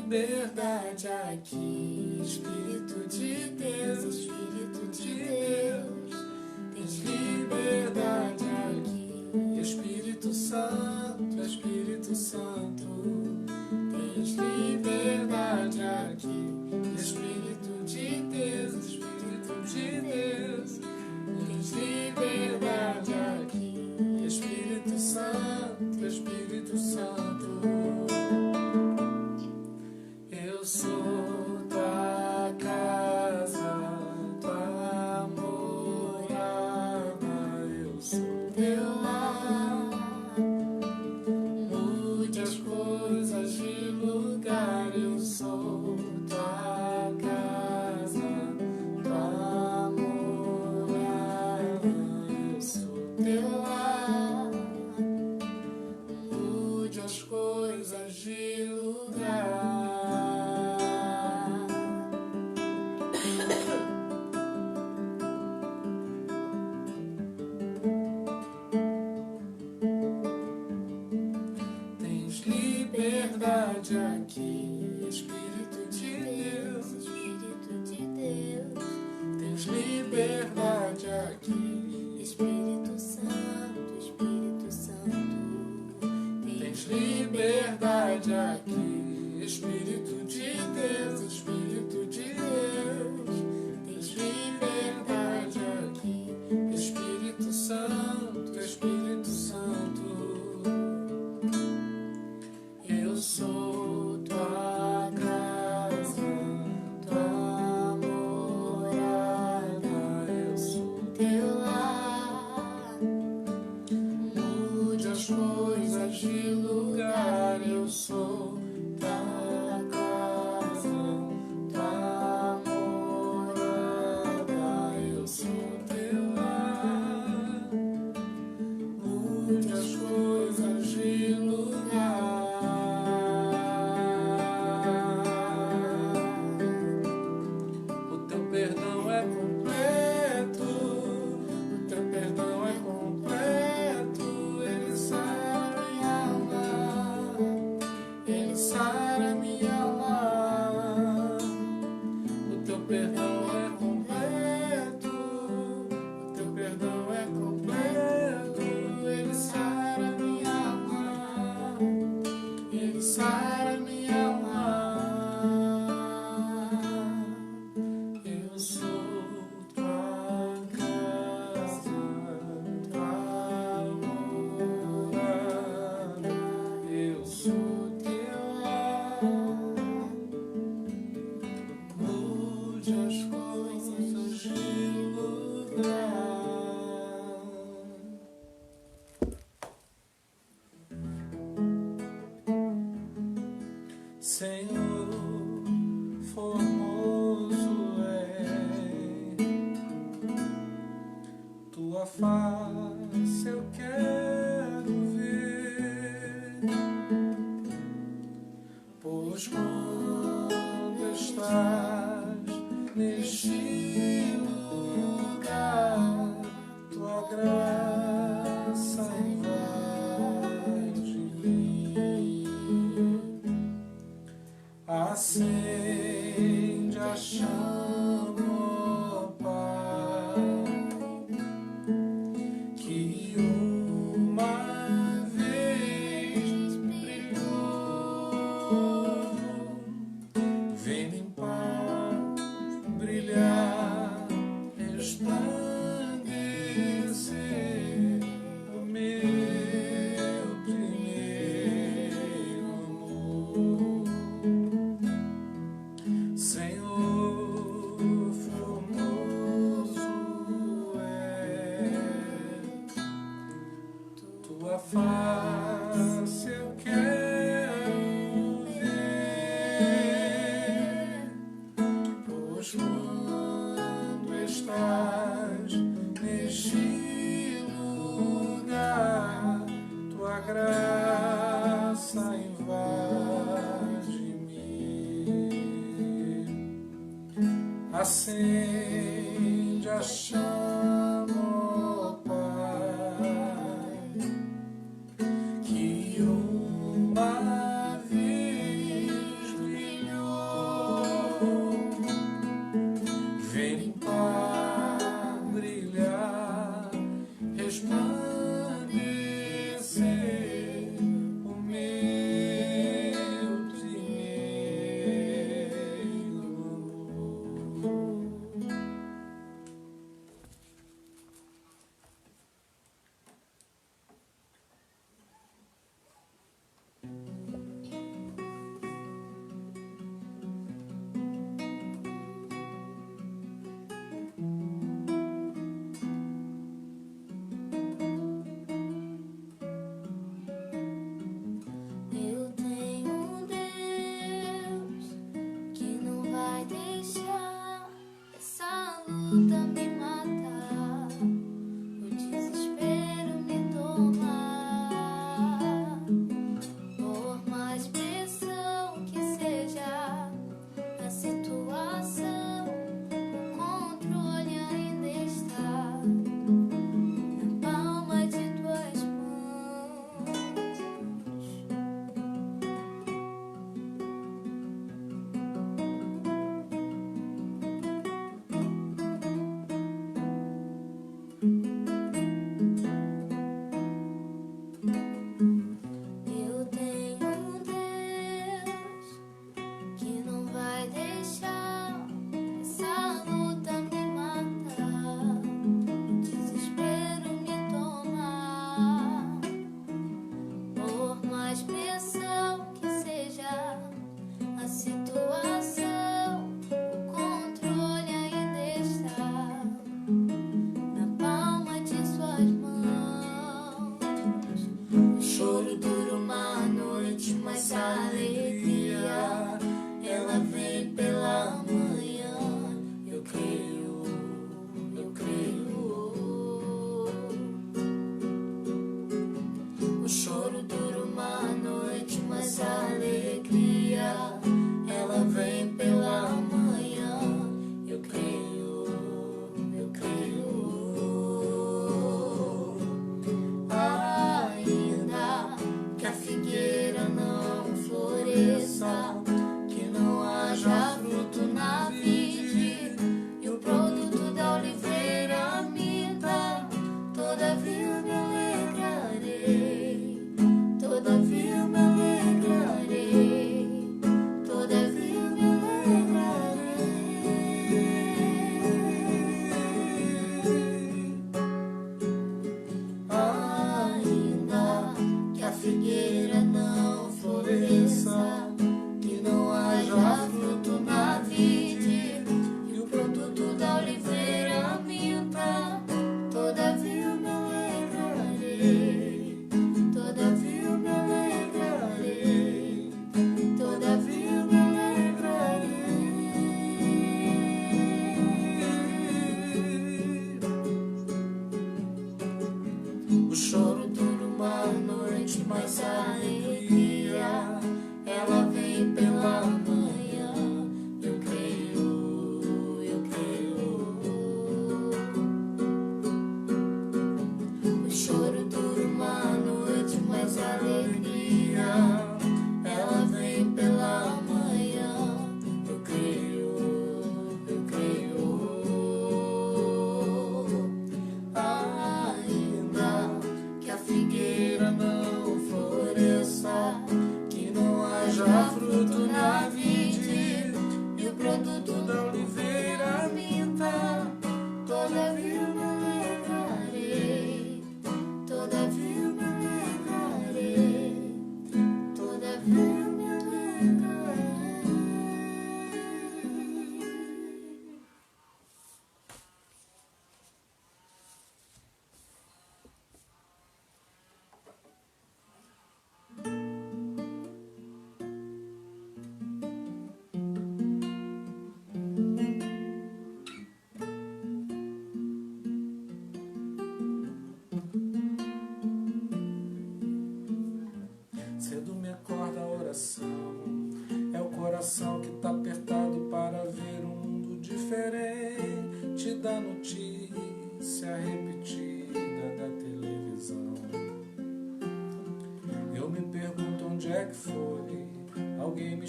liberdade aqui. Espírito de Deus, Espírito de Deus, tens liberdade aqui. Espírito Santo, Espírito Santo, tens liberdade aqui. Espírito de Deus, Espírito de Deus, tens liberdade aqui. Espírito Santo, Espírito Santo, eu sou tua casa, tua morada, eu sou teu lar. Mude as coisas de lugar, eu sou tua casa, tua morada, eu sou teu lar. Mude as coisas de lugar. Tens liberdade aqui, Espírito de Deus, Espírito de Deus, tens liberdade aqui. Espírito Santo, Espírito Santo, tens liberdade aqui. Espírito de Deus, Espírito de Deus, tens liberdade aqui. Espírito Santo, Espírito Santo, eu sou tua casa, tua morada, eu sou teu lar. Mude as coisas de lugar, eu sou tua casa, tua morada, eu sou teu lar. Mude as coisas de lugar. O teu perdão é completo, o teu perdão é completo. Ele sara minha alma, ele sara minha alma. O teu perdão é completo, o teu perdão é completo. Ele sara minha alma, ele sara minha alma. Eu sou tua casa, tua morada, eu sou teu lar. Mude as coisas de lugar. Senhor, formoso é tua face, eu quero ver, pois quando estás neste lugar, tua graça invade mim. Acende a chama, ó Pai, que uma vez brilhou. Vem limpar, brilhar, resplandecer o meu primeiro amor. Senhor, formoso é tua face, eu quero ver, pois quando estás neste lugar, tua graça invade mim. Acende a chama, ó Pai, que uma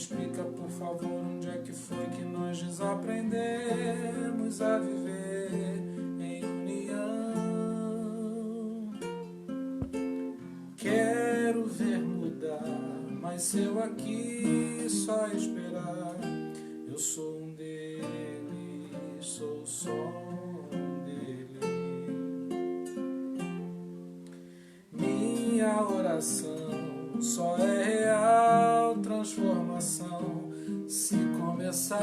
explica, por favor, onde é que foi que nós desaprendemos a viver em união. Quero ver mudar, mas se eu aqui só esperar, eu sou um deles, sou só um deles. Minha oração só é real transformação se começar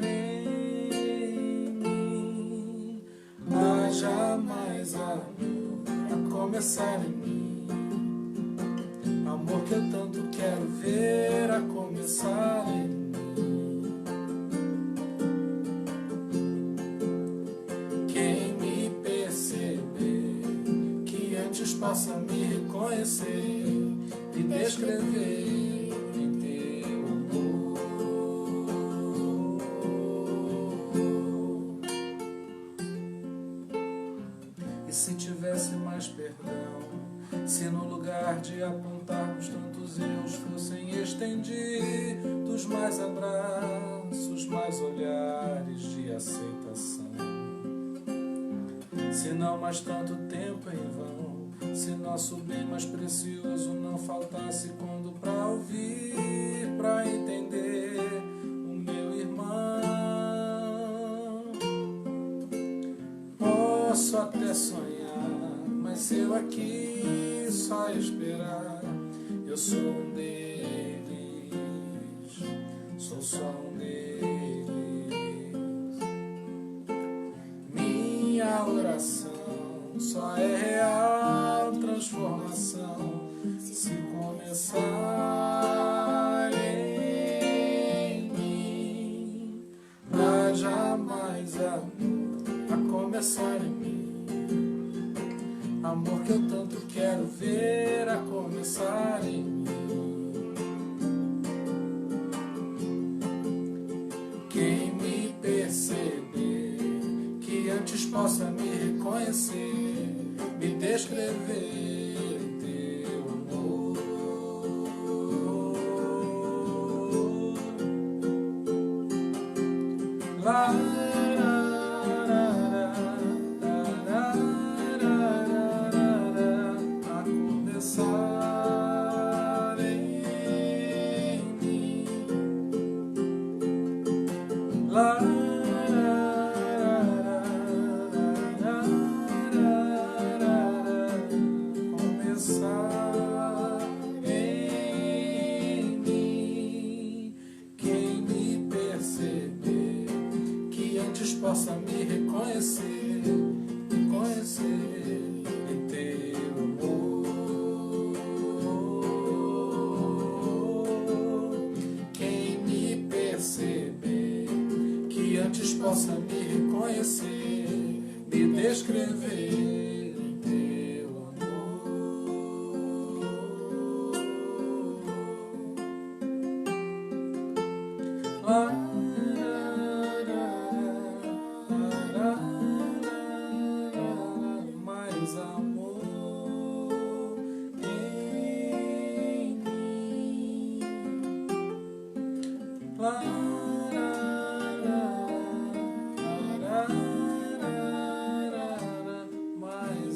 em mim. Haja mais amor a começar em mim, amor que eu tanto quero ver a começar em mim. Quem me perceber, que antes possa me reconhecer e descrever em teu amor. E se tivesse mais perdão, se no lugar de apontarmos tantos erros fossem estendidos mais abraços, mais olhares de aceitação. Se não mais tanto tempo em vão, se nosso bem mais precioso não faltasse quando pra ouvir, pra entender o meu irmão. Posso até sonhar, mas se eu aqui só esperar, eu sou um deles, sou só um deles. Minha oração só é real transformação se começar em mim. Haja mais amor a começar em mim, amor que eu tanto quero ver a começar em mim. Quem me perceber, que antes possa me reconhecer, me descrever em teu amor. Lá, a começar em mim. Lá, começar em mim. Quem me perceber, que antes possa me reconhecer, me conhecer em teu amor. Quem me perceber, que antes possa me reconhecer, me descrever em teu amor. Mais amor em mim. Mais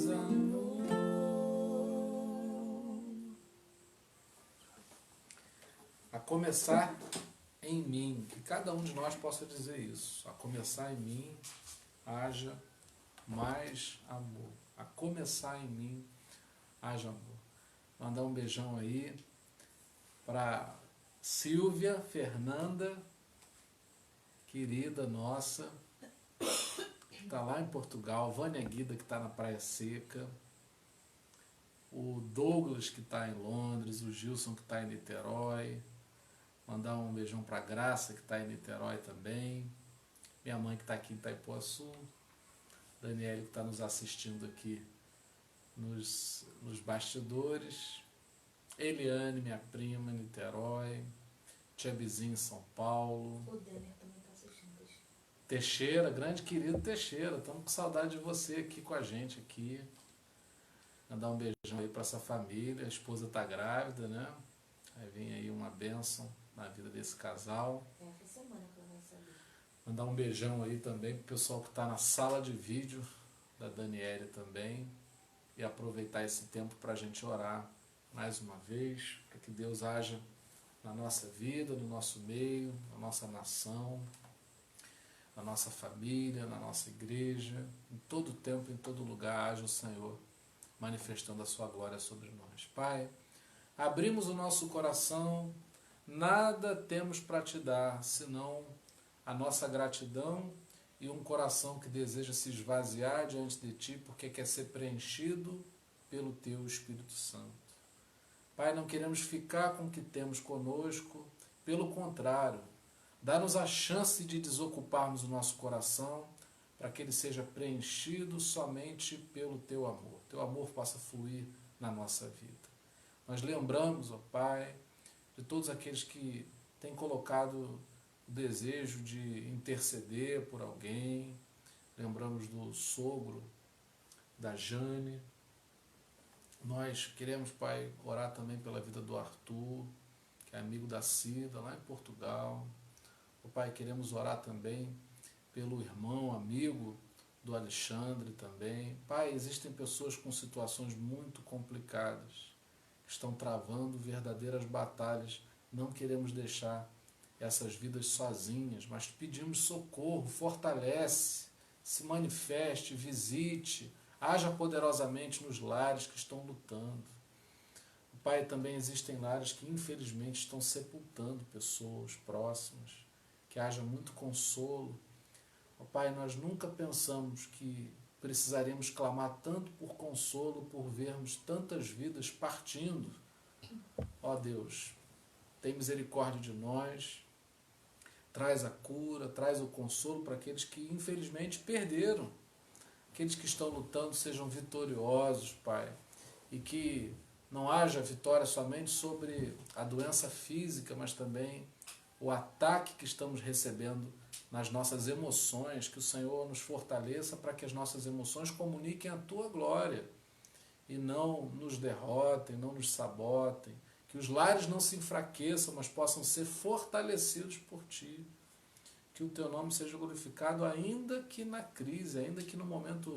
amor. A começar em mim, que cada um de nós possa dizer isso. A começar em mim, haja mais amor. A começar em mim, haja amor. Mandar um beijão aí para Silvia Fernanda, querida nossa, que está lá em Portugal, Vânia Guida, que está na Praia Seca, o Douglas, que está em Londres, o Gilson, que está em Niterói. Mandar um beijão para a Graça, que está em Niterói também. Minha mãe, que está aqui em Itaipuaçu. Daniele, que está nos assistindo aqui nos bastidores. Eliane, minha prima, em Niterói. Tia Bizinha, em São Paulo. O Denner também está assistindo. Teixeira, grande querido Teixeira. Estamos com saudade de você aqui com a gente aqui. Mandar um beijão aí para essa família. A esposa está grávida, né? Vai vir aí uma bênção na vida desse casal. Essa semana que ela vai saber. Mandar um beijão aí também pro pessoal que está na sala de vídeo da Daniele também. E aproveitar esse tempo para a gente orar mais uma vez, para que Deus haja na nossa vida, no nosso meio, na nossa nação, na nossa família, na nossa igreja, em todo tempo, em todo lugar, haja o Senhor manifestando a sua glória sobre nós. Pai, abrimos o nosso coração, nada temos para te dar, senão a nossa gratidão e um coração que deseja se esvaziar diante de ti, porque quer ser preenchido pelo teu Espírito Santo. Pai, não queremos ficar com o que temos conosco, pelo contrário, dá-nos a chance de desocuparmos o nosso coração para que ele seja preenchido somente pelo teu amor. Teu amor possa fluir na nossa vida. Nós lembramos, ó Pai, de todos aqueles que têm colocado o desejo de interceder por alguém. Lembramos do sogro da Jane. Nós queremos, Pai, orar também pela vida do Arthur, que é amigo da Cida, lá em Portugal. Ó Pai, queremos orar também pelo irmão, amigo do Alexandre também. Pai, existem pessoas com situações muito complicadas, que estão travando verdadeiras batalhas. Não queremos deixar essas vidas sozinhas, mas pedimos socorro, fortalece, se manifeste, visite, haja poderosamente nos lares que estão lutando. Pai, também existem lares que infelizmente estão sepultando pessoas próximas, que haja muito consolo. Ó Pai, nós nunca pensamos que precisaríamos clamar tanto por consolo, por vermos tantas vidas partindo. Ó Deus, tem misericórdia de nós, traz a cura, traz o consolo para aqueles que infelizmente perderam. Aqueles que estão lutando sejam vitoriosos, Pai, e que não haja vitória somente sobre a doença física, mas também o ataque que estamos recebendo nas nossas emoções, que o Senhor nos fortaleça para que as nossas emoções comuniquem a Tua glória e não nos derrotem, não nos sabotem, que os lares não se enfraqueçam, mas possam ser fortalecidos por Ti, que o Teu nome seja glorificado ainda que na crise, ainda que no momento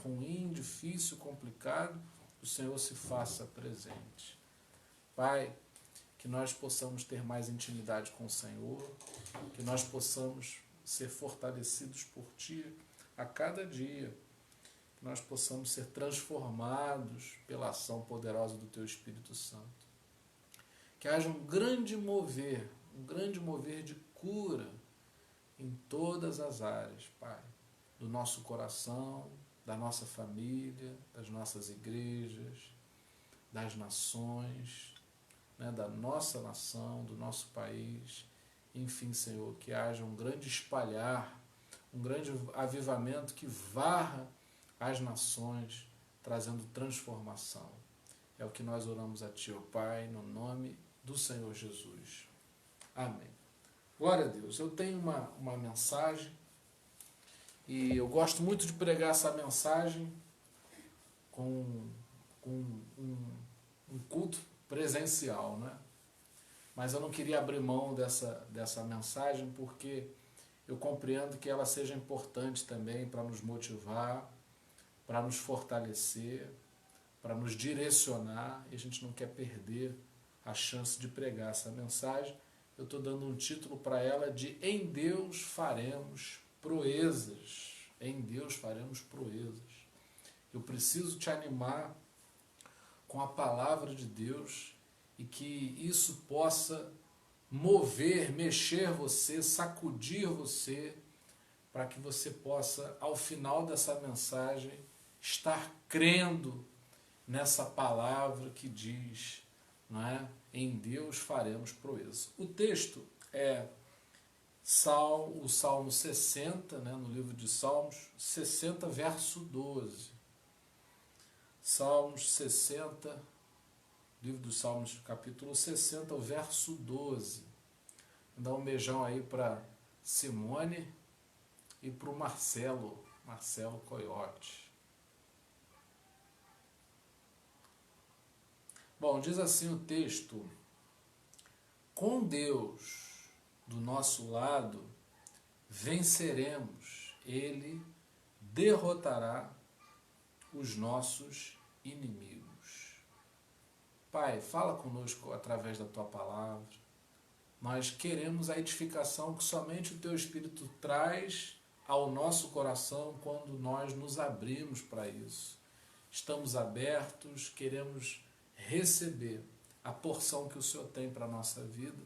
ruim, difícil, complicado, o Senhor se faça presente. Pai, que nós possamos ter mais intimidade com o Senhor, que nós possamos ser fortalecidos por Ti a cada dia, que nós possamos ser transformados pela ação poderosa do Teu Espírito Santo. Que haja um grande mover de cura em todas as áreas, Pai, do nosso coração, da nossa família, das nossas igrejas, das nações, da nossa nação, do nosso país. Enfim, Senhor, que haja um grande espalhar, um grande avivamento que varra as nações, trazendo transformação. É o que nós oramos a Ti, ó Pai, no nome do Senhor Jesus. Amém. Glória a Deus. Eu tenho uma mensagem e eu gosto muito de pregar essa mensagem com um culto presencial, né? Mas eu não queria abrir mão dessa mensagem porque eu compreendo que ela seja importante também para nos motivar, para nos fortalecer, para nos direcionar, e a gente não quer perder a chance de pregar essa mensagem. Eu estou dando um título para ela de Em Deus Faremos Proezas. Em Deus faremos proezas. Eu preciso te animar com a palavra de Deus e que isso possa mover, mexer você, sacudir você, para que você possa, ao final dessa mensagem, estar crendo nessa palavra que diz, não é? Em Deus faremos proezas. O texto é o Salmo 60, né, no livro de Salmos, 60, verso 12. Salmos 60, livro dos Salmos, capítulo 60, o verso 12. Vou dar um beijão aí para Simone e para o Marcelo Coyote. Bom, diz assim o texto: com Deus do nosso lado, venceremos. Ele derrotará os nossos inimigos. Pai, fala conosco através da Tua palavra. Nós queremos a edificação que somente o Teu Espírito traz ao nosso coração quando nós nos abrimos para isso. Estamos abertos, queremos receber a porção que o Senhor tem para a nossa vida,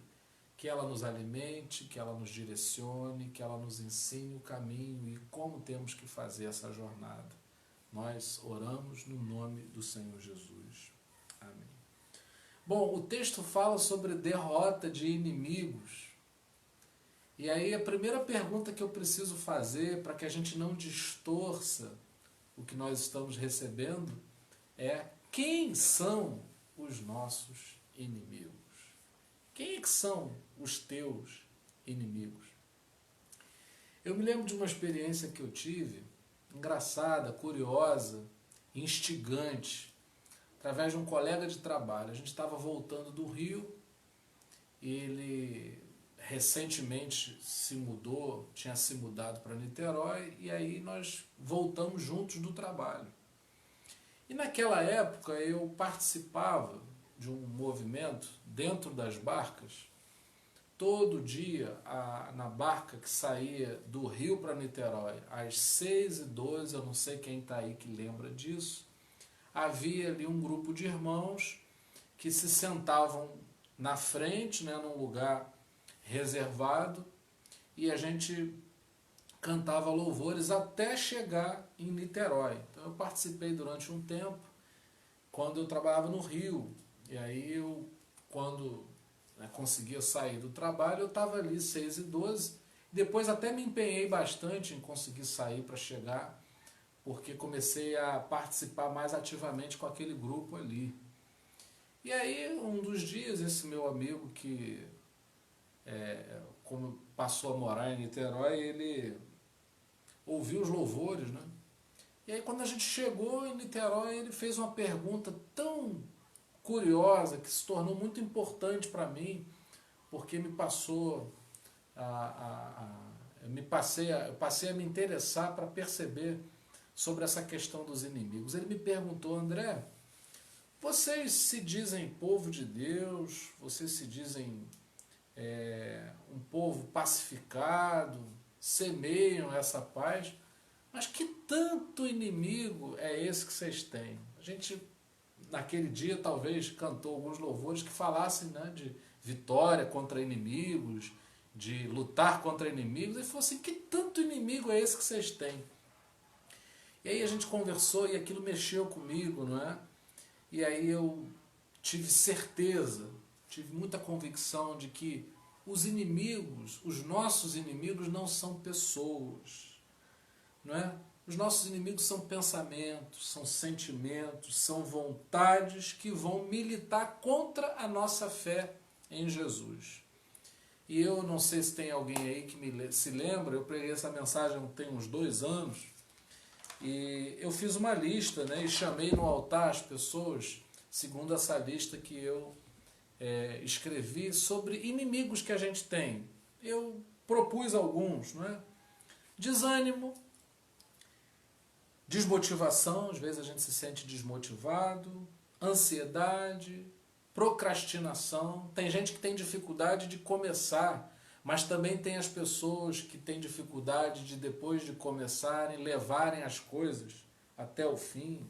que ela nos alimente, que ela nos direcione, que ela nos ensine o caminho e como temos que fazer essa jornada. Nós oramos no nome do Senhor Jesus. Amém. Bom, o texto fala sobre derrota de inimigos. E aí a primeira pergunta que eu preciso fazer para que a gente não distorça o que nós estamos recebendo é: quem são os nossos inimigos? Quem é que são os teus inimigos? Eu me lembro de uma experiência que eu tive, engraçada, curiosa, instigante, através de um colega de trabalho. A gente estava voltando do Rio, ele recentemente tinha se mudado para Niterói, e aí nós voltamos juntos do trabalho. E naquela época eu participava de um movimento dentro das barcas. Todo dia, na barca que saía do Rio para Niterói, às 6h12, eu não sei quem está aí que lembra disso, havia ali um grupo de irmãos que se sentavam na frente, né, num lugar reservado, e a gente cantava louvores até chegar em Niterói. Então eu participei durante um tempo, quando eu trabalhava no Rio, e aí quando conseguia sair do trabalho, eu estava ali 6h12, depois até me empenhei bastante em conseguir sair para chegar, porque comecei a participar mais ativamente com aquele grupo ali. E aí, um dos dias, esse meu amigo que como passou a morar em Niterói, ele ouviu os louvores, né? E aí, quando a gente chegou em Niterói, ele fez uma pergunta tão curiosa, que se tornou muito importante para mim, porque me passou eu passei a me interessar para perceber sobre essa questão dos inimigos. Ele me perguntou: André, vocês se dizem povo de Deus, vocês se dizem um povo pacificado, semeiam essa paz, mas que tanto inimigo é esse que vocês têm? A gente, naquele dia, talvez cantou alguns louvores que falassem, né, de vitória contra inimigos, de lutar contra inimigos, e falou assim: que tanto inimigo é esse que vocês têm? E aí a gente conversou e aquilo mexeu comigo, não é? E aí eu tive certeza, tive muita convicção de que os inimigos, os nossos inimigos, não são pessoas, não é? Os nossos inimigos são pensamentos, são sentimentos, são vontades que vão militar contra a nossa fé em Jesus. E eu não sei se tem alguém aí que se lembra, eu preguei essa mensagem tem uns 2 anos, e eu fiz uma lista, né, e chamei no altar as pessoas, segundo essa lista que eu escrevi, sobre inimigos que a gente tem. Eu propus alguns, não é? Desânimo, desmotivação, às vezes a gente se sente desmotivado, ansiedade, procrastinação. Tem gente que tem dificuldade de começar, mas também tem as pessoas que têm dificuldade de, depois de começarem, levarem as coisas até o fim.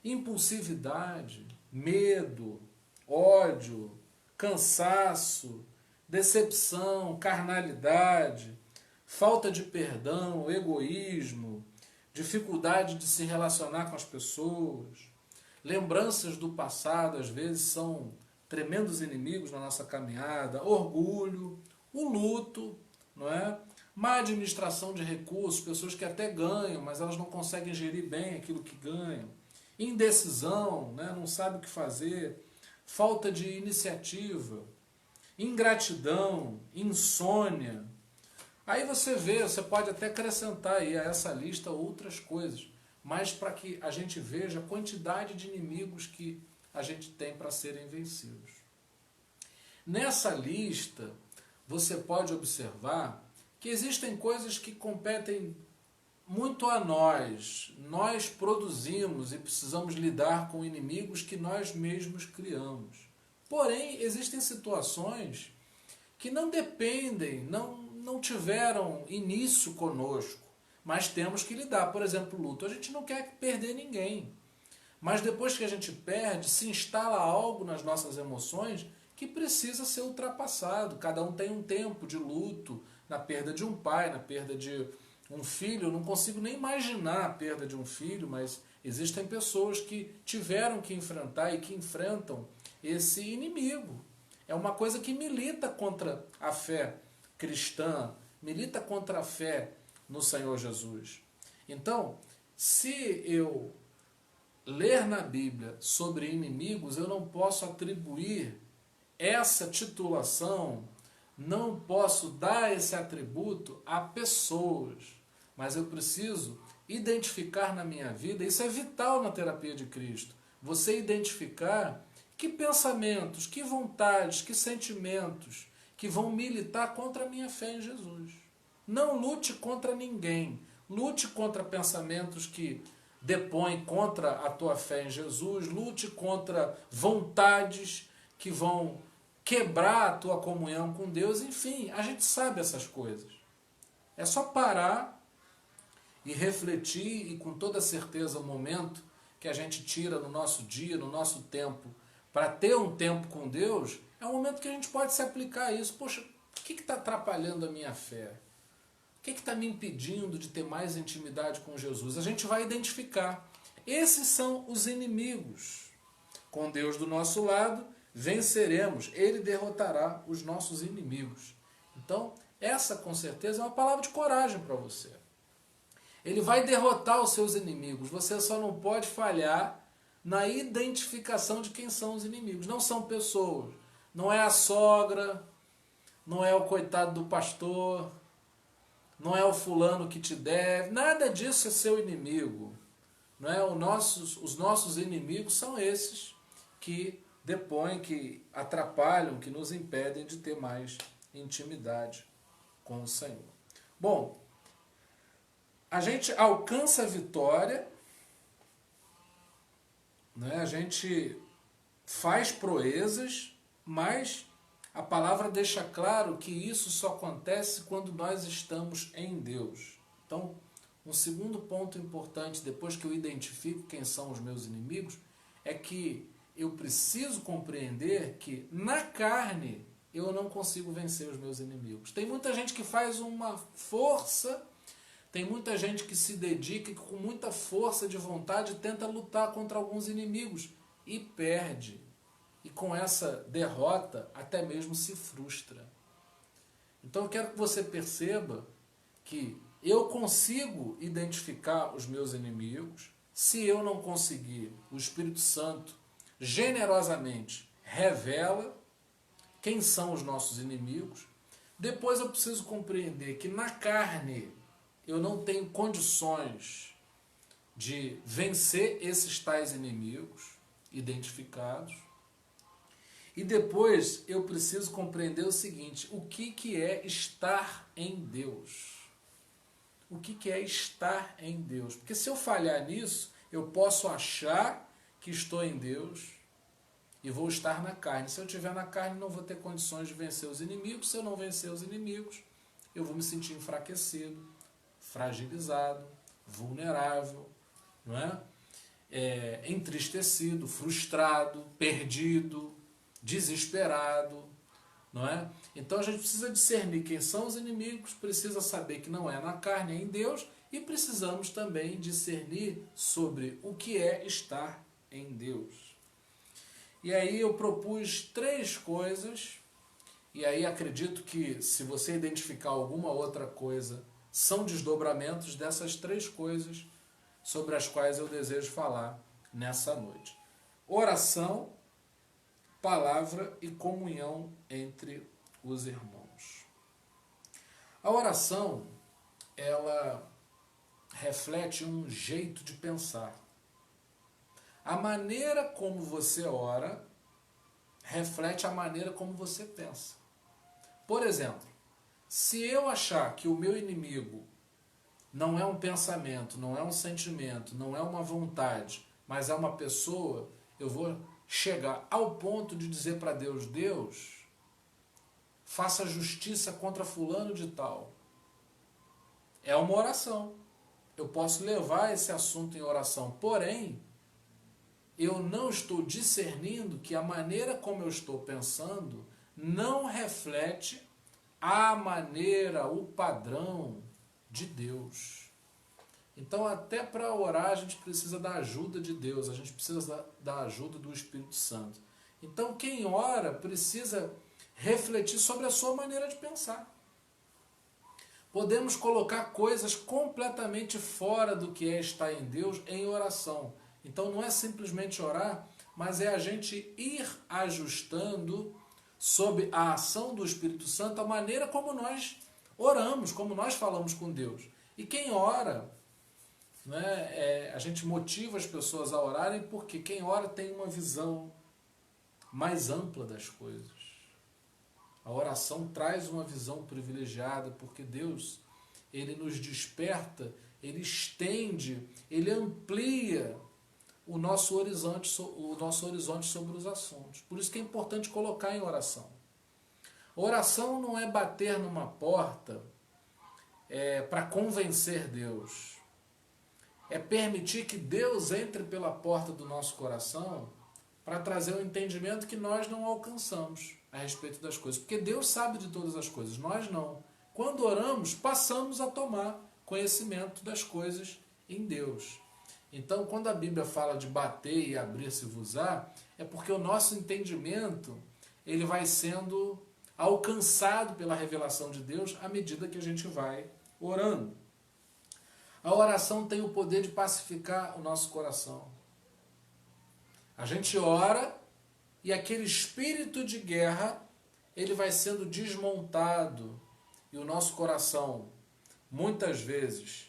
Impulsividade, medo, ódio, cansaço, decepção, carnalidade, falta de perdão, egoísmo, dificuldade de se relacionar com as pessoas, lembranças do passado, às vezes são tremendos inimigos na nossa caminhada, orgulho, o luto, não é? Má administração de recursos, pessoas que até ganham, mas elas não conseguem gerir bem aquilo que ganham, indecisão, né? Não sabe o que fazer, falta de iniciativa, ingratidão, insônia. Aí você vê, você pode até acrescentar aí a essa lista outras coisas, mas para que a gente veja a quantidade de inimigos que a gente tem para serem vencidos. nessa lista você pode observar que existem coisas que competem muito a nós. Nós produzimos e precisamos lidar com inimigos que nós mesmos criamos. Porém, existem situações que não dependem, não tiveram início conosco, mas temos que lidar. Por exemplo, luto. A gente não quer perder ninguém, mas depois que a gente perde, se instala algo nas nossas emoções que precisa ser ultrapassado. Cada um tem um tempo de luto, na perda de um pai, na perda de um filho. Eu não consigo nem imaginar a perda de um filho, mas existem pessoas que tiveram que enfrentar e que enfrentam esse inimigo. É uma coisa que milita contra a fé cristã, milita contra a fé no Senhor Jesus. Então, se eu ler na Bíblia sobre inimigos, eu não posso atribuir essa titulação, não posso dar esse atributo a pessoas, mas eu preciso identificar na minha vida, isso é vital na terapia de Cristo, você identificar que pensamentos, que vontades, que sentimentos que vão militar contra a minha fé em Jesus. Não lute contra ninguém, lute contra pensamentos que depõem contra a tua fé em Jesus, lute contra vontades que vão quebrar a tua comunhão com Deus. Enfim, a gente sabe essas coisas. É só parar e refletir, e com toda certeza o momento que a gente tira no nosso dia, no nosso tempo, para ter um tempo com Deus, é um momento que a gente pode se aplicar a isso. Poxa, o que está atrapalhando a minha fé? O que está me impedindo de ter mais intimidade com Jesus? A gente vai identificar. Esses são os inimigos. Com Deus do nosso lado, venceremos. Ele derrotará os nossos inimigos. Então, essa com certeza é uma palavra de coragem para você. Ele vai derrotar os seus inimigos. Você só não pode falhar na identificação de quem são os inimigos. Não são pessoas. Não é a sogra, não é o coitado do pastor, não é o fulano que te deve. Nada disso é seu inimigo. Não é? Os nossos inimigos são esses que depõem, que atrapalham, que nos impedem de ter mais intimidade com o Senhor. Bom, a gente alcança a vitória, né? A gente faz proezas, mas a palavra deixa claro que isso só acontece quando nós estamos em Deus. Então, um segundo ponto importante, depois que eu identifico quem são os meus inimigos, é que eu preciso compreender que na carne eu não consigo vencer os meus inimigos. Tem muita gente que faz uma força, tem muita gente que se dedica e com muita força de vontade tenta lutar contra alguns inimigos e perde. E com essa derrota até mesmo se frustra. Então eu quero que você perceba que eu consigo identificar os meus inimigos. Se eu não conseguir, o Espírito Santo generosamente revela quem são os nossos inimigos. Depois eu preciso compreender que na carne eu não tenho condições de vencer esses tais inimigos identificados. E depois eu preciso compreender o seguinte: o que é estar em Deus? O que é estar em Deus? Porque se eu falhar nisso, eu posso achar que estou em Deus e vou estar na carne. Se eu estiver na carne, não vou ter condições de vencer os inimigos. Se eu não vencer os inimigos, eu vou me sentir enfraquecido, fragilizado, vulnerável, não é? Entristecido, frustrado, perdido, desesperado, não é? Então a gente precisa discernir quem são os inimigos, precisa saber que não é na carne, é em Deus, e precisamos também discernir sobre o que é estar em Deus. E aí eu propus 3 coisas, e aí acredito que se você identificar alguma outra coisa, são desdobramentos dessas 3 coisas sobre as quais eu desejo falar nessa noite. Oração, palavra e comunhão entre os irmãos. A oração, ela reflete um jeito de pensar. A maneira como você ora reflete a maneira como você pensa. Por exemplo, se eu achar que o meu inimigo não é um pensamento, não é um sentimento, não é uma vontade, mas é uma pessoa, eu vou chegar ao ponto de dizer para Deus: Deus, faça justiça contra fulano de tal. É uma oração. Eu posso levar esse assunto em oração, porém, eu não estou discernindo que a maneira como eu estou pensando não reflete a maneira, o padrão de Deus. Então, até para orar, a gente precisa da ajuda de Deus, a gente precisa da ajuda do Espírito Santo. Então, quem ora precisa refletir sobre a sua maneira de pensar. Podemos colocar coisas completamente fora do que é estar em Deus em oração. Então, não é simplesmente orar, mas é a gente ir ajustando sob a ação do Espírito Santo a maneira como nós oramos, como nós falamos com Deus. E quem ora, né, a gente motiva as pessoas a orarem porque quem ora tem uma visão mais ampla das coisas. A oração traz uma visão privilegiada porque Deus, Ele nos desperta, Ele estende, Ele amplia o nosso horizonte sobre os assuntos. Por isso que é importante colocar em oração. Oração não é bater numa porta para convencer Deus. É permitir que Deus entre pela porta do nosso coração para trazer um entendimento que nós não alcançamos a respeito das coisas. Porque Deus sabe de todas as coisas, nós não. Quando oramos, passamos a tomar conhecimento das coisas em Deus. Então, quando a Bíblia fala de bater e abrir-se-vos-á, é porque o nosso entendimento ele vai sendo alcançado pela revelação de Deus à medida que a gente vai orando. A oração tem o poder de pacificar o nosso coração. A gente ora e aquele espírito de guerra ele vai sendo desmontado e o nosso coração, muitas vezes,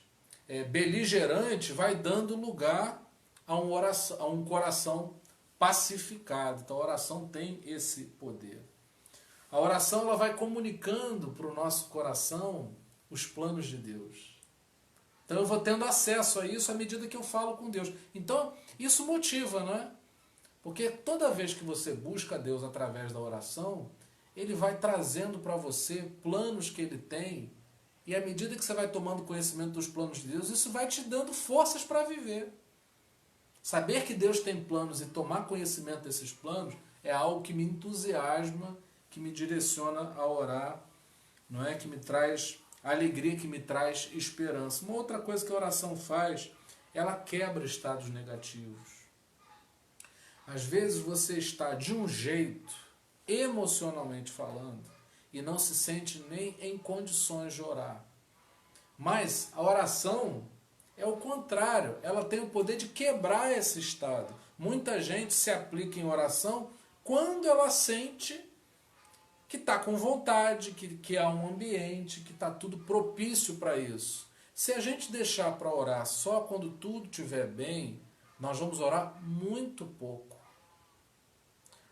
beligerante, vai dando lugar a um coração pacificado. Então a oração tem esse poder. A oração ela vai comunicando para o nosso coração os planos de Deus. Então eu vou tendo acesso a isso à medida que eu falo com Deus. Então isso motiva, não é? Porque toda vez que você busca Deus através da oração, Ele vai trazendo para você planos que Ele tem, e à medida que você vai tomando conhecimento dos planos de Deus, isso vai te dando forças para viver. Saber que Deus tem planos e tomar conhecimento desses planos é algo que me entusiasma, que me direciona a orar, não é? Que me traz alegria, que me traz esperança. Uma outra coisa que a oração faz, ela quebra estados negativos. Às vezes você está de um jeito, emocionalmente falando, e não se sente nem em condições de orar. Mas a oração é o contrário, ela tem o poder de quebrar esse estado. Muita gente se aplica em oração quando ela sente que está com vontade, que há um ambiente, que está tudo propício para isso. Se a gente deixar para orar só quando tudo estiver bem, nós vamos orar muito pouco.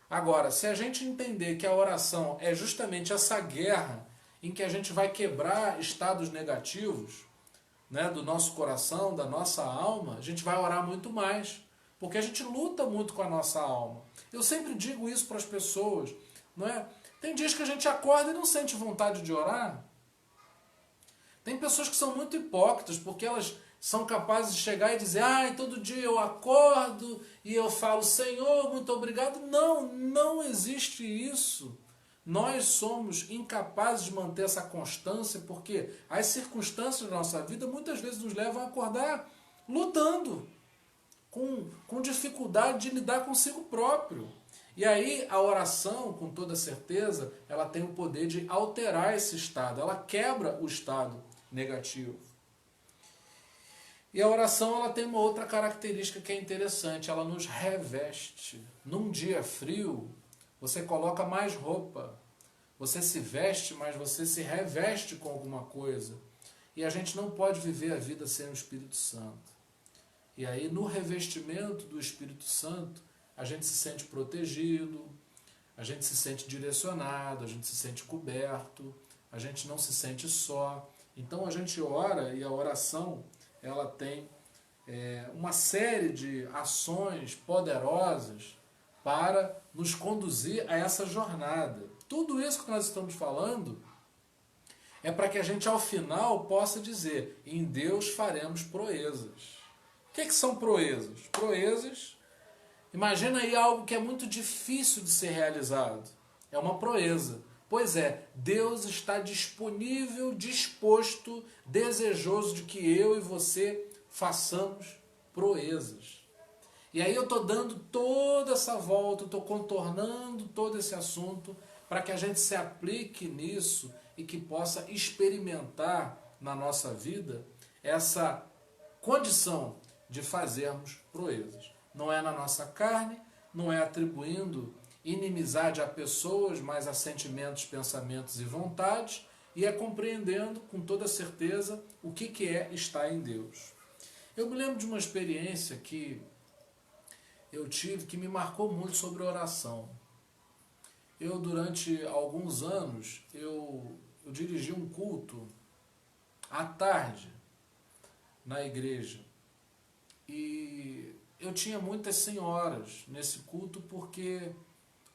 Agora, se a gente entender que a oração é justamente essa guerra em que a gente vai quebrar estados negativos, né, do nosso coração, da nossa alma, a gente vai orar muito mais, porque a gente luta muito com a nossa alma. Eu sempre digo isso para as pessoas, não é? Tem dias que a gente acorda e não sente vontade de orar. Tem pessoas que são muito hipócritas, porque elas são capazes de chegar e dizer: todo dia eu acordo e eu falo, Senhor, muito obrigado. Não, não existe isso. Nós somos incapazes de manter essa constância porque as circunstâncias da nossa vida muitas vezes nos levam a acordar lutando, com dificuldade de lidar consigo próprio. E aí a oração, com toda certeza, ela tem o poder de alterar esse estado, ela quebra o estado negativo. E a oração ela tem uma outra característica que é interessante, ela nos reveste. Num dia frio, você coloca mais roupa, você se veste, mas você se reveste com alguma coisa. E a gente não pode viver a vida sem o Espírito Santo. E aí no revestimento do Espírito Santo, a gente se sente protegido, a gente se sente direcionado, a gente se sente coberto, a gente não se sente só. Então a gente ora, e a oração ela tem uma série de ações poderosas para nos conduzir a essa jornada. Tudo isso que nós estamos falando é para que a gente ao final possa dizer: em Deus faremos proezas. O que são proezas? Proezas, imagina aí algo que é muito difícil de ser realizado. É uma proeza. Pois é, Deus está disponível, disposto, desejoso de que eu e você façamos proezas. E aí eu estou dando toda essa volta, estou contornando todo esse assunto para que a gente se aplique nisso e que possa experimentar na nossa vida essa condição de fazermos proezas. Não é na nossa carne, não é atribuindo inimizade a pessoas, mas a sentimentos, pensamentos e vontades, e é compreendendo com toda certeza o que é estar em Deus. Eu me lembro de uma experiência que eu tive que me marcou muito sobre oração. Eu, durante alguns anos, eu dirigi um culto à tarde na igreja. E eu tinha muitas senhoras nesse culto porque,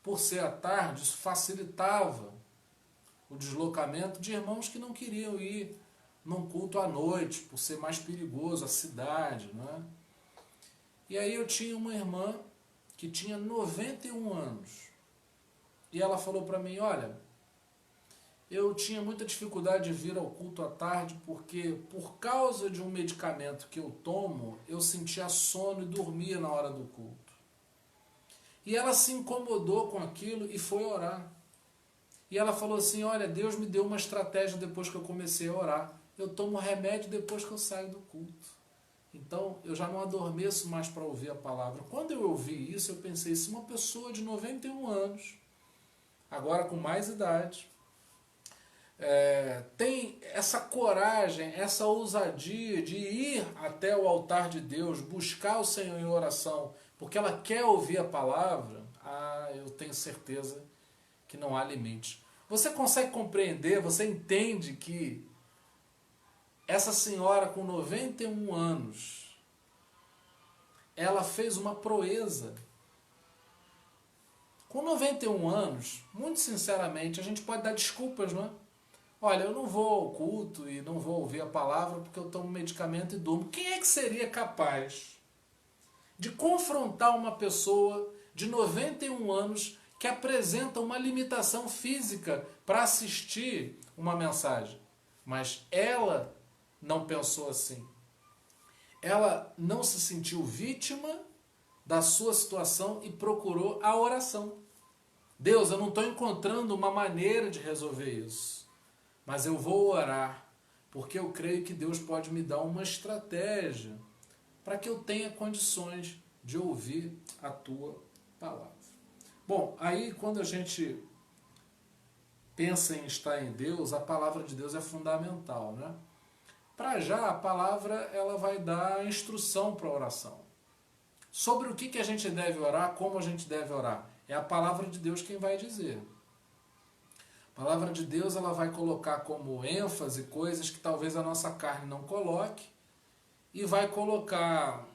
por ser à tarde, isso facilitava o deslocamento de irmãos que não queriam ir num culto à noite, por ser mais perigoso, a cidade, não é? E aí eu tinha uma irmã que tinha 91 anos. E ela falou para mim: olha, eu tinha muita dificuldade de vir ao culto à tarde porque, por causa de um medicamento que eu tomo, eu sentia sono e dormia na hora do culto. E ela se incomodou com aquilo e foi orar. E ela falou assim: olha, Deus me deu uma estratégia depois que eu comecei a orar. Eu tomo remédio depois que eu saio do culto. Então, eu já não adormeço mais para ouvir a palavra. Quando eu ouvi isso, eu pensei: se uma pessoa de 91 anos, agora com mais idade, tem essa coragem, essa ousadia de ir até o altar de Deus, buscar o Senhor em oração, porque ela quer ouvir a palavra, eu tenho certeza que não há limites. Você consegue compreender, você entende que essa senhora com 91 anos, ela fez uma proeza. Com 91 anos, muito sinceramente, a gente pode dar desculpas, não é? Olha, eu não vou ao culto e não vou ouvir a palavra porque eu tomo medicamento e durmo. Quem é que seria capaz de confrontar uma pessoa de 91 anos que apresenta uma limitação física para assistir uma mensagem? Mas ela não pensou assim. Ela não se sentiu vítima da sua situação e procurou a oração. Deus, eu não estou encontrando uma maneira de resolver isso, mas eu vou orar, porque eu creio que Deus pode me dar uma estratégia para que eu tenha condições de ouvir a tua palavra. Bom, aí quando a gente pensa em estar em Deus, a palavra de Deus é fundamental, né? Para já, a palavra ela vai dar instrução para a oração. Sobre o que a gente deve orar, como a gente deve orar. É a palavra de Deus quem vai dizer. A palavra de Deus ela vai colocar como ênfase coisas que talvez a nossa carne não coloque e vai colocar,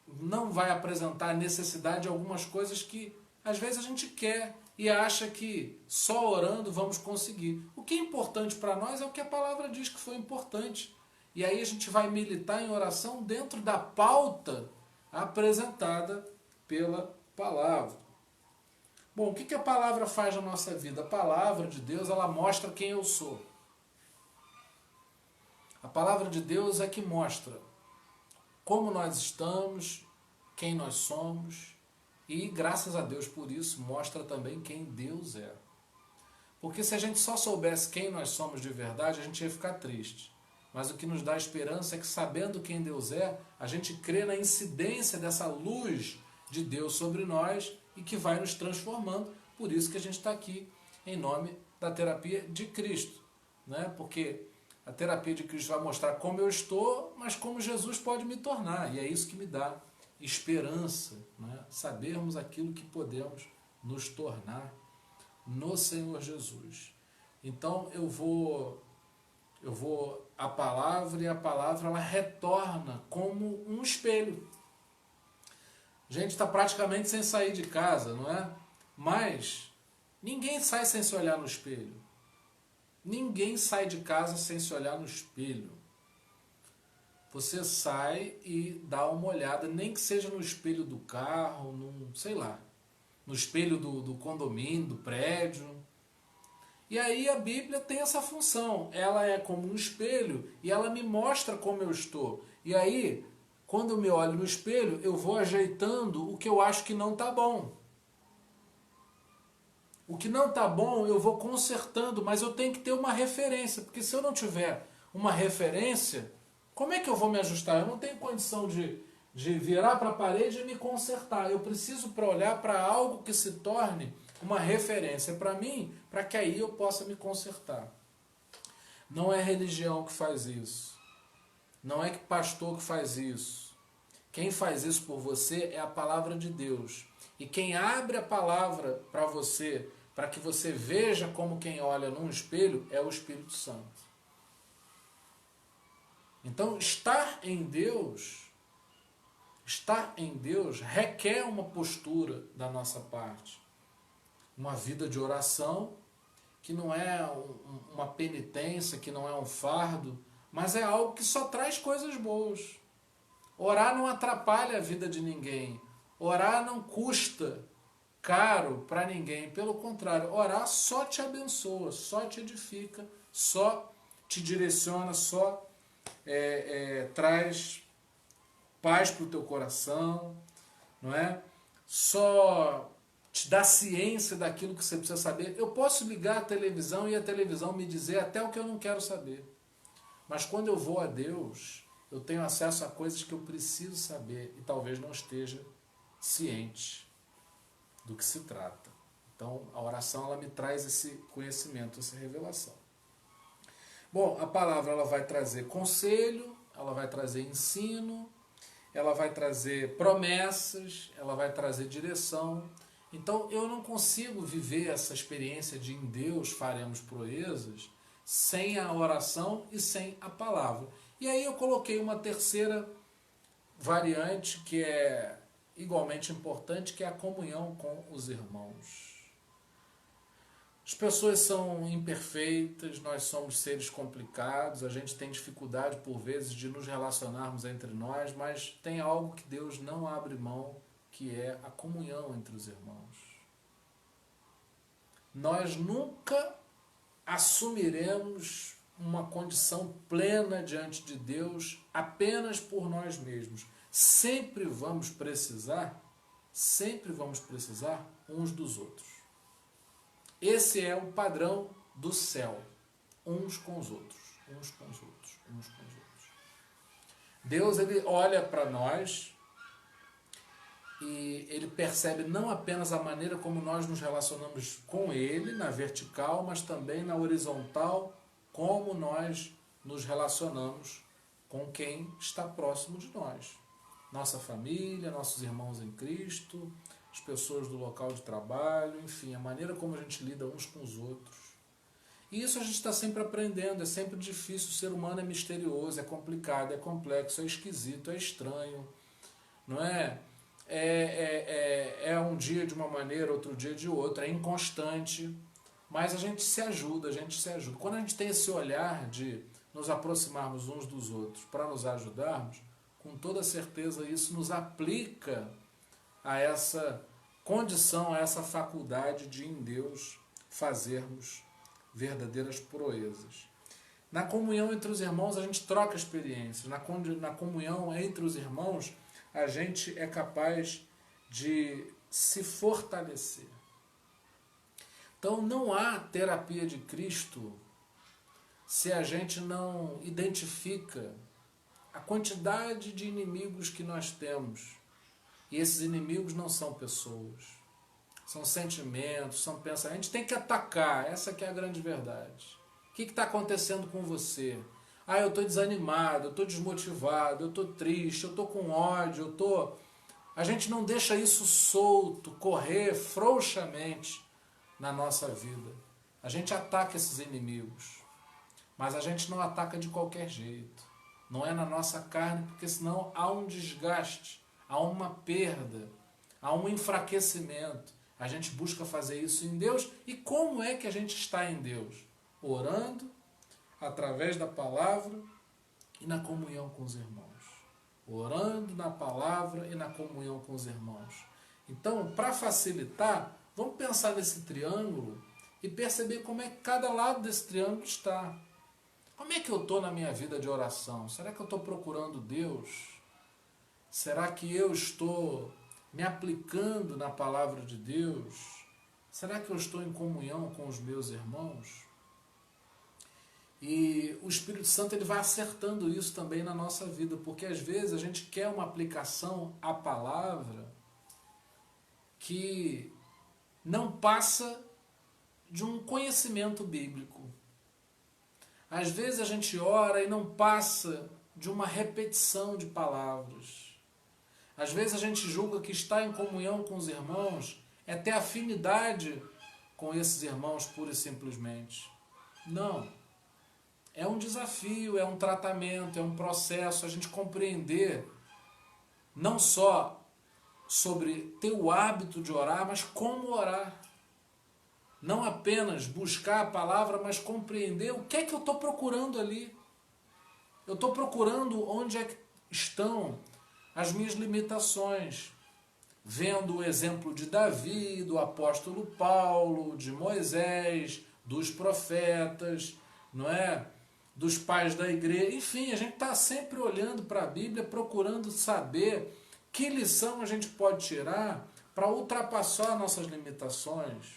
não vai apresentar a necessidade de algumas coisas que às vezes a gente quer e acha que só orando vamos conseguir. O que é importante para nós é o que a palavra diz que foi importante. E aí a gente vai militar em oração dentro da pauta apresentada pela palavra. Bom, o que a palavra faz na nossa vida? A palavra de Deus, ela mostra quem eu sou. A palavra de Deus é que mostra como nós estamos, quem nós somos e, graças a Deus por isso, mostra também quem Deus é. Porque se a gente só soubesse quem nós somos de verdade, a gente ia ficar triste. Mas o que nos dá esperança é que, sabendo quem Deus é, a gente crê na incidência dessa luz de Deus sobre nós e que vai nos transformando. Por isso que a gente está aqui em nome da terapia de Cristo, né? Porque a terapia de Cristo vai mostrar como eu estou, mas como Jesus pode me tornar. E é isso que me dá esperança, né? Sabermos aquilo que podemos nos tornar. no Senhor Jesus. Então a palavra, e a palavra ela retorna como um espelho. A gente está praticamente sem sair de casa, não é? Mas ninguém sai sem se olhar no espelho. Ninguém sai de casa sem se olhar no espelho. Você sai e dá uma olhada, nem que seja no espelho do carro, sei lá, no espelho do condomínio, do prédio. E aí a Bíblia tem essa função. Ela é como um espelho e ela me mostra como eu estou. E aí, quando eu me olho no espelho, eu vou ajeitando o que eu acho que não está bom. O que não está bom, eu vou consertando, mas eu tenho que ter uma referência, porque se eu não tiver uma referência, como é que eu vou me ajustar? Eu não tenho condição de virar para a parede e me consertar. Eu preciso para olhar para algo que se torne uma referência para mim, para que aí eu possa me consertar. Não é religião que faz isso. Não é que pastor que faz isso. Quem faz isso por você é a palavra de Deus. E quem abre a palavra para você, para que você veja como quem olha num espelho, é o Espírito Santo. Então, estar em Deus requer uma postura da nossa parte. Uma vida de oração, que não é uma penitência, que não é um fardo, mas é algo que só traz coisas boas. Orar não atrapalha a vida de ninguém. Orar não custa caro para ninguém. Pelo contrário, orar só te abençoa, só te edifica, só te direciona, só traz paz para o teu coração, não é? Só te dá ciência daquilo que você precisa saber. Eu posso ligar a televisão e a televisão me dizer até o que eu não quero saber. Mas quando eu vou a Deus, eu tenho acesso a coisas que eu preciso saber e talvez não esteja ciente do que se trata. Então, a oração ela me traz esse conhecimento, essa revelação. Bom, a palavra ela vai trazer conselho, ela vai trazer ensino, ela vai trazer promessas, ela vai trazer direção. Então, eu não consigo viver essa experiência de em Deus faremos proezas sem a oração e sem a palavra. E aí eu coloquei uma terceira variante que é igualmente importante, que é a comunhão com os irmãos. As pessoas são imperfeitas, nós somos seres complicados, a gente tem dificuldade por vezes de nos relacionarmos entre nós, mas tem algo que Deus não abre mão, que é a comunhão entre os irmãos. Nós nunca assumiremos uma condição plena diante de Deus apenas por nós mesmos. Sempre vamos precisar uns dos outros. Esse é o padrão do céu. Uns com os outros, uns com os outros, uns com os outros. Deus ele olha para nós e ele percebe não apenas a maneira como nós nos relacionamos com ele, na vertical, mas também na horizontal, como nós nos relacionamos com quem está próximo de nós. Nossa família, nossos irmãos em Cristo, as pessoas do local de trabalho, enfim, a maneira como a gente lida uns com os outros. E isso a gente está sempre aprendendo, é sempre difícil, o ser humano é misterioso, é complicado, é complexo, é esquisito, é estranho, não é? É um dia de uma maneira, outro dia de outra, é inconstante, mas a gente se ajuda, Quando a gente tem esse olhar de nos aproximarmos uns dos outros para nos ajudarmos, com toda certeza isso nos aplica a essa condição, a essa faculdade de em Deus fazermos verdadeiras proezas. Na comunhão entre os irmãos a gente troca experiências, na comunhão entre os irmãos a gente é capaz de se fortalecer. Então não há terapia de Cristo se a gente não identifica a quantidade de inimigos que nós temos. E esses inimigos não são pessoas, são sentimentos, são pensamentos. A gente tem que atacar, essa que é a grande verdade. O que está acontecendo com você? Eu estou desanimado, eu estou desmotivado, eu estou triste, eu estou com ódio, A gente não deixa isso solto, correr frouxamente, na nossa vida. A gente ataca esses inimigos, mas a gente não ataca de qualquer jeito. Não é na nossa carne, porque senão há um desgaste, há uma perda, há um enfraquecimento. A gente busca fazer isso em Deus. E como é que a gente está em Deus? Orando, através da palavra e na comunhão com os irmãos. Orando na palavra e na comunhão com os irmãos. Então, para facilitar, vamos pensar nesse triângulo e perceber como é que cada lado desse triângulo está. Como é que eu estou na minha vida de oração? Será que eu estou procurando Deus? Será que eu estou me aplicando na palavra de Deus? Será que eu estou em comunhão com os meus irmãos? E o Espírito Santo ele vai acertando isso também na nossa vida, porque às vezes a gente quer uma aplicação à palavra que não passa de um conhecimento bíblico. Às vezes a gente ora e não passa de uma repetição de palavras. Às vezes a gente julga que estar em comunhão com os irmãos é ter afinidade com esses irmãos pura e simplesmente. Não. É um desafio, é um tratamento, é um processo, a gente compreender não só sobre ter o hábito de orar, mas como orar. Não apenas buscar a palavra, mas compreender o que é que eu estou procurando ali. Eu estou procurando onde é que estão as minhas limitações. Vendo o exemplo de Davi, do apóstolo Paulo, de Moisés, dos profetas, não é? Dos pais da igreja. Enfim, a gente está sempre olhando para a Bíblia, procurando saber que lição a gente pode tirar para ultrapassar nossas limitações,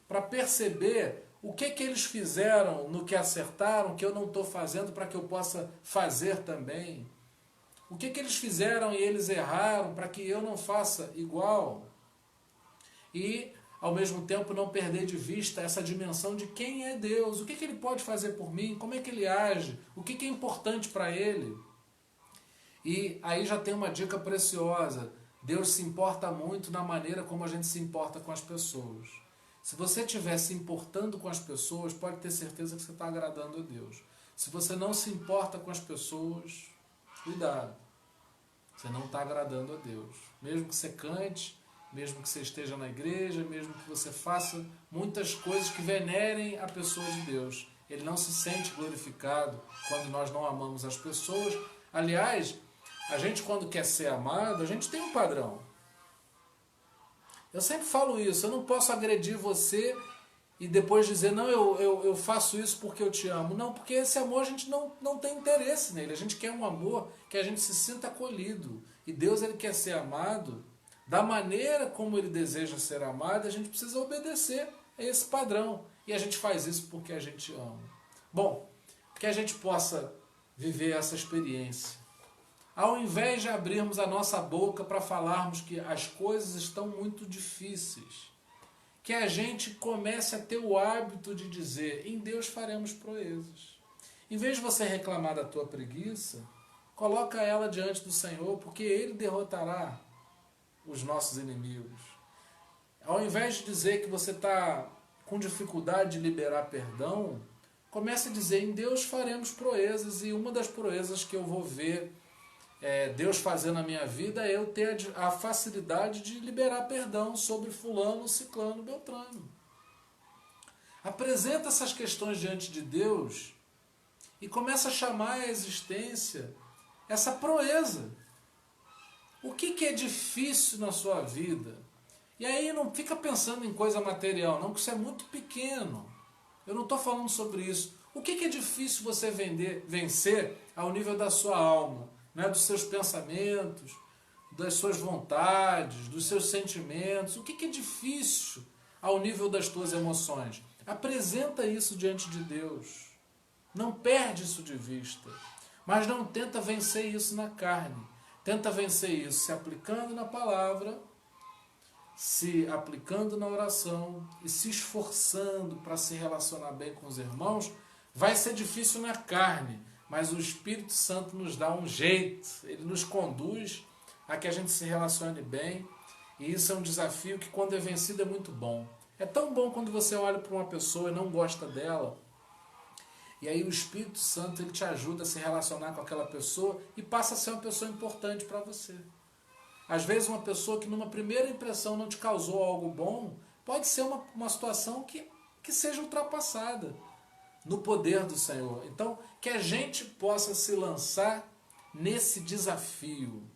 para perceber o que eles fizeram no que acertaram, que eu não estou fazendo para que eu possa fazer também. O que eles fizeram e eles erraram para que eu não faça igual. E, ao mesmo tempo, não perder de vista essa dimensão de quem é Deus, o que Ele pode fazer por mim, como é que Ele age, o que é importante para Ele. E aí já tem uma dica preciosa. Deus se importa muito na maneira como a gente se importa com as pessoas. Se você estiver se importando com as pessoas, pode ter certeza que você está agradando a Deus. Se você não se importa com as pessoas, cuidado. Você não está agradando a Deus. Mesmo que você cante, mesmo que você esteja na igreja, mesmo que você faça muitas coisas que venerem a pessoa de Deus, Ele não se sente glorificado quando nós não amamos as pessoas. Aliás, a gente quando quer ser amado, a gente tem um padrão. Eu sempre falo isso, eu não posso agredir você e depois dizer, não, eu faço isso porque eu te amo. Não, porque esse amor a gente não tem interesse nele. A gente quer um amor que a gente se sinta acolhido. E Deus ele quer ser amado da maneira como Ele deseja ser amado. A gente precisa obedecer a esse padrão. E a gente faz isso porque a gente ama. Bom, que a gente possa viver essa experiência. Ao invés de abrirmos a nossa boca para falarmos que as coisas estão muito difíceis, que a gente comece a ter o hábito de dizer, em Deus faremos proezas. Em vez de você reclamar da tua preguiça, coloca ela diante do Senhor, porque Ele derrotará os nossos inimigos. Ao invés de dizer que você está com dificuldade de liberar perdão, comece a dizer, em Deus faremos proezas, e uma das proezas que eu vou ver Deus fazer na minha vida é eu ter a facilidade de liberar perdão sobre fulano, ciclano, beltrano. Apresenta essas questões diante de Deus e começa a chamar à existência essa proeza. O que é difícil na sua vida? E aí não fica pensando em coisa material, não, que isso é muito pequeno. Eu não estou falando sobre isso. O que é difícil você vencer ao nível da sua alma? Né, dos seus pensamentos, das suas vontades, dos seus sentimentos. O que é difícil ao nível das tuas emoções? Apresenta isso diante de Deus. Não perde isso de vista. Mas não tenta vencer isso na carne. Tenta vencer isso se aplicando na palavra, se aplicando na oração e se esforçando para se relacionar bem com os irmãos. Vai ser difícil na carne, mas o Espírito Santo nos dá um jeito, ele nos conduz a que a gente se relacione bem, e isso é um desafio que quando é vencido é muito bom. É tão bom quando você olha para uma pessoa e não gosta dela, e aí o Espírito Santo ele te ajuda a se relacionar com aquela pessoa e passa a ser uma pessoa importante para você. Às vezes uma pessoa que numa primeira impressão não te causou algo bom, pode ser uma situação que seja ultrapassada no poder do Senhor. Então, que a gente possa se lançar nesse desafio.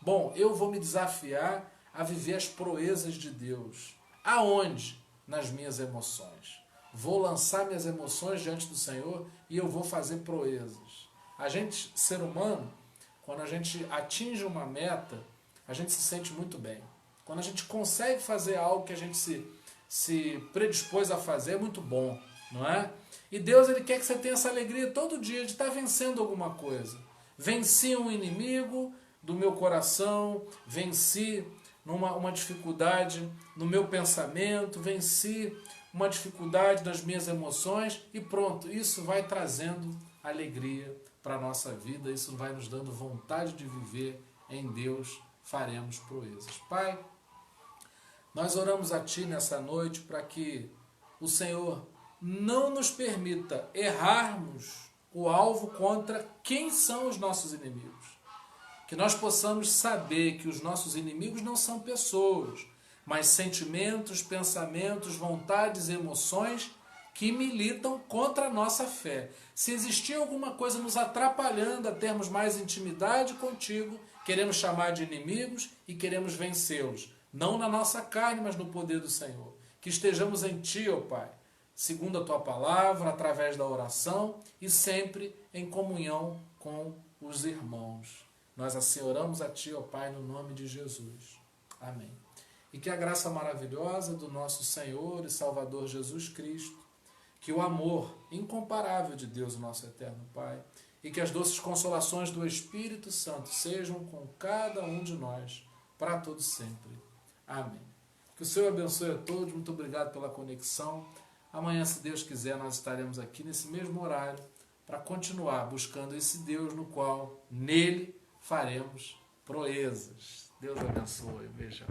Bom, eu vou me desafiar a viver as proezas de Deus. Aonde? Nas minhas emoções. Vou lançar minhas emoções diante do Senhor e eu vou fazer proezas. A gente, ser humano, quando a gente atinge uma meta, a gente se sente muito bem. Quando a gente consegue fazer algo que a gente se predispôs a fazer, é muito bom, não é? E Deus ele quer que você tenha essa alegria todo dia de estar vencendo alguma coisa. Venci um inimigo do meu coração, venci uma dificuldade no meu pensamento, venci uma dificuldade das minhas emoções e pronto, isso vai trazendo alegria para a nossa vida, isso vai nos dando vontade de viver em Deus, faremos proezas. Pai, nós oramos a Ti nessa noite para que o Senhor não nos permita errarmos o alvo contra quem são os nossos inimigos. Que nós possamos saber que os nossos inimigos não são pessoas, mas sentimentos, pensamentos, vontades e emoções que militam contra a nossa fé. Se existir alguma coisa nos atrapalhando a termos mais intimidade contigo, queremos chamar de inimigos e queremos vencê-los. Não na nossa carne, mas no poder do Senhor. Que estejamos em Ti, ó Pai, segundo a Tua palavra, através da oração e sempre em comunhão com os irmãos. Nós assim oramos a Ti, ó Pai, no nome de Jesus. Amém. E que a graça maravilhosa do nosso Senhor e Salvador Jesus Cristo, que o amor incomparável de Deus, nosso eterno Pai, e que as doces consolações do Espírito Santo sejam com cada um de nós, para todos sempre. Amém. Que o Senhor abençoe a todos, muito obrigado pela conexão. Amanhã, se Deus quiser, nós estaremos aqui nesse mesmo horário para continuar buscando esse Deus no qual, nele, faremos proezas. Deus abençoe. Beijão.